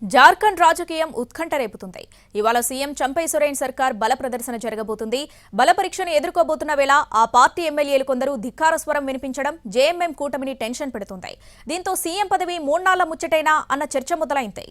జార్ఖండ్ రాజకీయం ఉత్కంఠ రేపుతుంది. ఇవాళ సీఎం చంపై సోరెన్ సర్కార్ బల ప్రదర్శన జరగబోతుంది. బల పరీక్షను ఎదుర్కోబోతున్న వేళ ఆ పార్టీ ఎమ్మెల్యేలు కొందరు ధిక్కార స్వరం వినిపించడం జేఎంఎం కూటమిని టెన్షన్ పెడుతుంది. దీంతో సీఎం పదవి మూడ్నాళ్ల ముచ్చటైనా అన్న చర్చ మొదలైంది.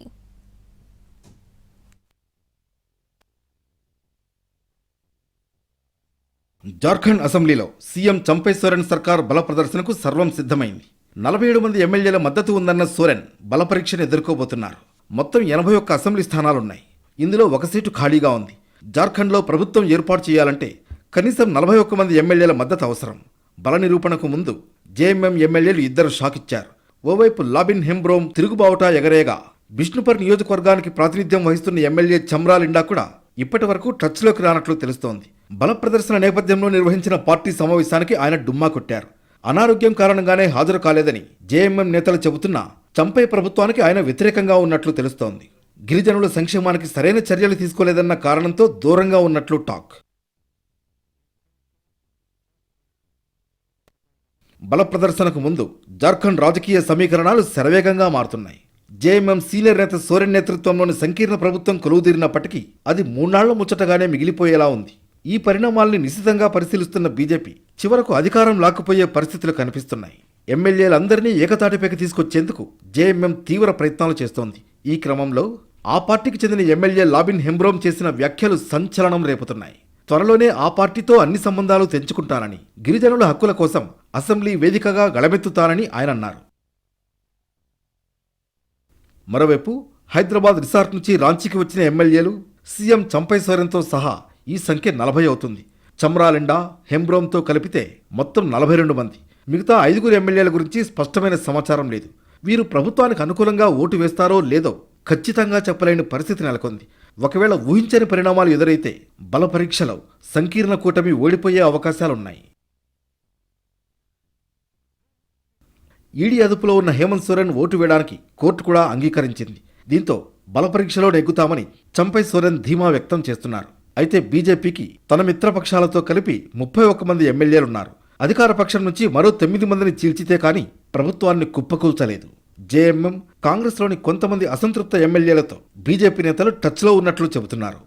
జార్ఖండ్ అసెంబ్లీలో సీఎం చంపై సోరెన్ సర్కార్ బల ప్రదర్శనకు సర్వం సిద్ధమైంది. 47 మంది ఎమ్మెల్యేల మద్దతు ఉందన్న సోరెన్ బల పరీక్షను ఎదుర్కోబోతున్నారు. మొత్తం 81 అసెంబ్లీ స్థానాలున్నాయి. ఇందులో ఒక సీటు ఖాళీగా ఉంది. జార్ఖండ్లో ప్రభుత్వం ఏర్పాటు చేయాలంటే కనీసం 41 మంది ఎమ్మెల్యేల మద్దతు అవసరం. బల నిరూపణకు ముందు జేఎంఎం ఎమ్మెల్యేలు ఇద్దరు షాక్ ఇచ్చారు. ఓవైపు లాబిన్ హెంబ్రోమ్ తిరుగుబావుటా ఎగరేగా బిష్ణుపర్ నియోజకవర్గానికి ప్రాతినిధ్యం వహిస్తున్న ఎమ్మెల్యే చమ్రా లిండా కూడా ఇప్పటి వరకు టచ్లోకి రానట్లు తెలుస్తోంది. బల ప్రదర్శన నేపథ్యంలో నిర్వహించిన పార్టీ సమావేశానికి ఆయన డుమ్మా కొట్టారు. అనారోగ్యం కారణంగానే హాజరు కాలేదని జేఎంఎం నేతలు చెబుతున్నా చంపై ప్రభుత్వానికి ఆయన వ్యతిరేకంగా ఉన్నట్లు తెలుస్తోంది. గిరిజనుల సంక్షేమానికి సరైన చర్యలు తీసుకోలేదన్న కారణంతో దూరంగా ఉన్నట్లు టాక్. బల ప్రదర్శనకు ముందు జార్ఖండ్ రాజకీయ సమీకరణాలు శరవేగంగా మారుతున్నాయి. జేఎంఎం సీనియర్ నేత సోరెన్ నేతృత్వంలోని సంకీర్ణ ప్రభుత్వం కొలువుదీరినప్పటికీ అది మూడ్నాళ్ల ముచ్చటగానే మిగిలిపోయేలా ఉంది. ఈ పరిణామాల్ని నిశితంగా పరిశీలిస్తున్న బీజేపీ చివరకు అధికారం లాక్కుపోయే పరిస్థితులు కనిపిస్తున్నాయి. ఎమ్మెల్యేలందరినీ ఏకతాటిపైకి తీసుకొచ్చేందుకు జేఎంఎం తీవ్ర ప్రయత్నాలు చేస్తోంది. ఈ క్రమంలో ఆ పార్టీకి చెందిన ఎమ్మెల్యే లాబిన్ హెంబ్రోమ్ చేసిన వ్యాఖ్యలు సంచలనం రేపుతున్నాయి. త్వరలోనే ఆ పార్టీతో అన్ని సంబంధాలు తెంచుకుంటానని, గిరిజనుల హక్కుల కోసం అసెంబ్లీ వేదికగా గళమెత్తుతానని ఆయన అన్నారు. మరోవైపు హైదరాబాద్ రిసార్ట్ నుంచి రాంచీకి వచ్చిన ఎమ్మెల్యేలు సీఎం చంపై సోరెన్తో సహా ఈ సంఖ్య 40 అవుతుంది. చమ్రా లిండా, హెంబ్రోమ్తో కలిపితే మొత్తం 42 మంది. మిగతా 5 ఎమ్మెల్యేల గురించి స్పష్టమైన సమాచారం లేదు. వీరు ప్రభుత్వానికి అనుకూలంగా ఓటు వేస్తారో లేదో ఖచ్చితంగా చెప్పలేని పరిస్థితి నెలకొంది. ఒకవేళ ఊహించని పరిణామాలు ఎదురైతే బల పరీక్షలో సంకీర్ణ కూటమి ఓడిపోయే అవకాశాలున్నాయి. ఈడీ అదుపులో ఉన్న హేమంత్ సోరెన్ ఓటు వేయడానికి కోర్టు కూడా అంగీకరించింది. దీంతో బల పరీక్షలో నెగ్గుతామని చంపై సోరెన్ ధీమా వ్యక్తం చేస్తున్నారు. అయితే బీజేపీకి తన మిత్రపక్షాలతో కలిపి 31 మంది ఎమ్మెల్యేలున్నారు. అధికార పక్షం నుంచి మరో 9 మందిని చీల్చితే కానీ ప్రభుత్వాన్ని కుప్పకూల్చలేదు. జేఎంఎం, కాంగ్రెస్లోని కొంతమంది అసంతృప్త ఎమ్మెల్యేలతో బీజేపీ నేతలు టచ్లో ఉన్నట్లు చెబుతున్నారు.